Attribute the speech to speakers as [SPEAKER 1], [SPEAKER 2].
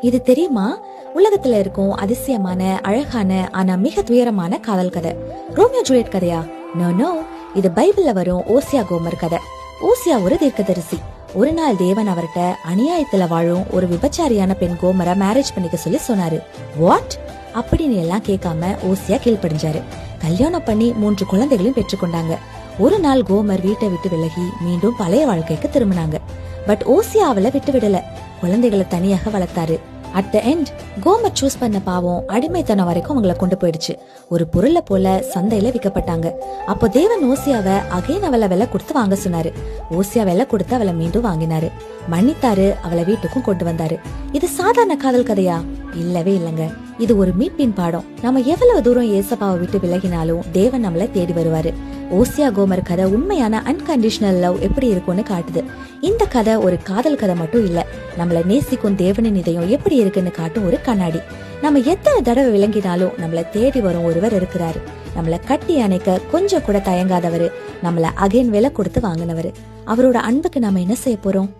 [SPEAKER 1] இது தெரியுமா? உலகத்துல இருக்கும் அதிசயமான, அழகான, ஆனா மிக துயரமான காதல் கதை ரோமியோ ஜூலியட் கதையா? நோ நோ, இது பைபிள்ல வரும் ஓசியா கோமர் கதை. ஓசியா ஒரு தீர்க்கதரிசி. ஒரு நாள் தேவன் அவர்கிட்ட அநியாயத்துல வாழும் ஒரு விபச்சாரியான பெண் கோமரை மேரேஜ் பண்ணிக்க சொல்லி சொன்னாரு. வாட் அப்படின்னு எல்லாம் கேட்காம ஓசியா கீழ்ப்படிஞ்சாரு. கல்யாணம் பண்ணி 3 குழந்தைகளையும் பெற்றுக்கொண்டாங்க. ஒரு நாள் கோமர் வீட்டை விட்டு விலகி மீண்டும் பழைய வாழ்க்கைக்கு திரும்பினாங்க. பட் ஓசியா அவளை விட்டு விடல. குழந்தைகளை தனியாக வளர்த்தாரு. அட் த எண்ட் கோமர் சூஸ் பண்ண பாவம் அடிமைத்தனம் வரைக்கும் அவங்கள கொண்டு போயிடுச்சு. ஒரு பொருளை போல சந்தையில விற்கப்பட்டாங்க. அப்போ தேவன் ஓசியாவை அகைன் அவளை விலை கொடுத்து வாங்க சொன்னாரு. ஓசியா விலை கொடுத்து அவளை மீண்டும் வாங்கினாரு. மன்னித்தாரு. அவளை வீட்டுக்கும் கொண்டு வந்தாரு. இது சாதாரண காதல் கதையா? இல்லவே இல்லங்க. இது ஒரு மீட்பின் பாடம். நம்ம எவ்வளவு தூரம் ஏசப்பாவை விட்டு விலகினாலும் தேவன் நம்மளை தேடி வருவாரு. ஓசியா கோமர் கதை உண்மையான அன்கண்டிஷனல் லவ் எப்படி இருக்கும்னு காட்டுது. இந்த கதை ஒரு காதல் கதை மட்டும் இல்ல, நம்மள நேசிக்கும் தேவனின் இதயம் எப்படி இருக்குன்னு காட்டும் ஒரு கண்ணாடி. நம்ம எத்தனை தடவை விளங்கினாலும் நம்மள தேடி வரும் ஒருவர் இருக்கிறாரு. நம்மள கட்டி அணைக்க கொஞ்சம் கூட தயங்காதவரு, நம்மள அகைன் விலை கொடுத்து வாங்கினவரு. அவரோட அன்புக்கு நாம என்ன செய்ய போறோம்?